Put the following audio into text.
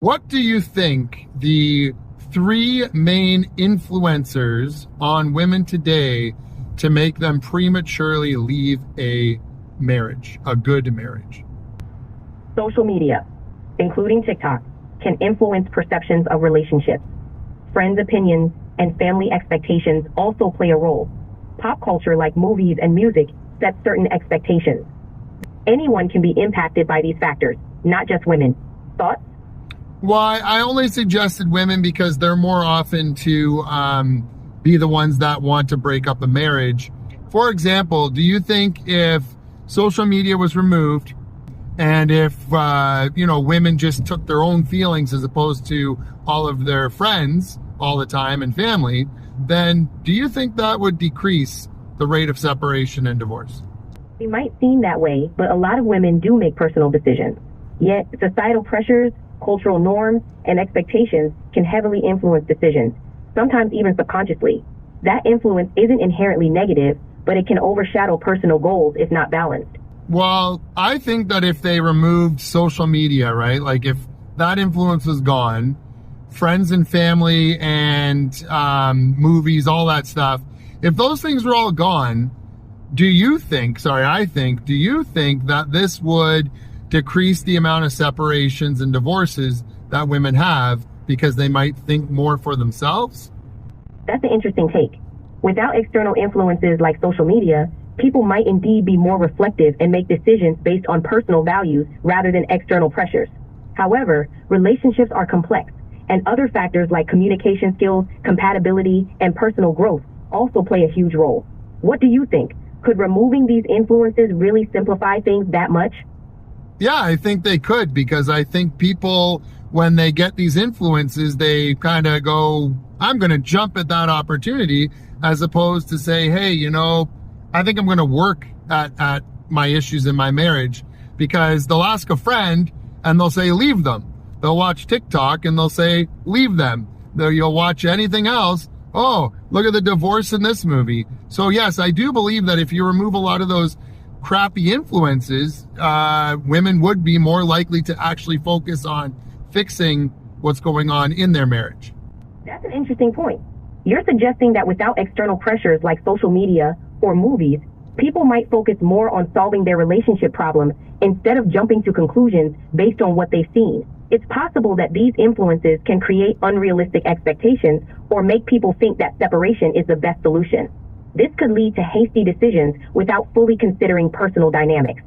What do you think the three main influencers on women today to make them prematurely leave a marriage, a good marriage? Social media, including TikTok, can influence perceptions of relationships. Friends' opinions and family expectations also play a role. Pop culture, like movies and music, sets certain expectations. Anyone can be impacted by these factors, not just women. Thoughts? Well, I only suggested women because they're more often to be the ones that want to break up a marriage. For example, do you think if social media was removed and if, women just took their own feelings as opposed to all of their friends all the time and family, then do you think that would decrease the rate of separation and divorce? It might seem that way, but a lot of women do make personal decisions. Yet societal pressures, cultural norms, and expectations can heavily influence decisions, sometimes even subconsciously. That influence isn't inherently negative, but it can overshadow personal goals if not balanced. Well, I think that if they removed social media, right, like if that influence was gone, friends and family and movies, all that stuff, if those things were all gone, do you think that this would decrease the amount of separations and divorces that women have because they might think more for themselves? That's an interesting take. Without external influences like social media, people might indeed be more reflective and make decisions based on personal values rather than external pressures. However, relationships are complex, and other factors like communication skills, compatibility, and personal growth also play a huge role. What do you think? Could removing these influences really simplify things that much? Yeah, I think they could, because I think people, when they get these influences, they kind of go, I'm going to jump at that opportunity, as opposed to say, hey, I think I'm going to work at my issues in my marriage, because they'll ask a friend and they'll say, leave them. They'll watch TikTok and they'll say, leave them. You'll watch anything else. Oh, look at the divorce in this movie. So yes, I do believe that if you remove a lot of those crappy influences, women would be more likely to actually focus on fixing what's going on in their marriage. That's an interesting point. You're suggesting that without external pressures like social media or movies, people might focus more on solving their relationship problems instead of jumping to conclusions based on what they've seen. It's possible that these influences can create unrealistic expectations or make people think that separation is the best solution. This could lead to hasty decisions without fully considering personal dynamics.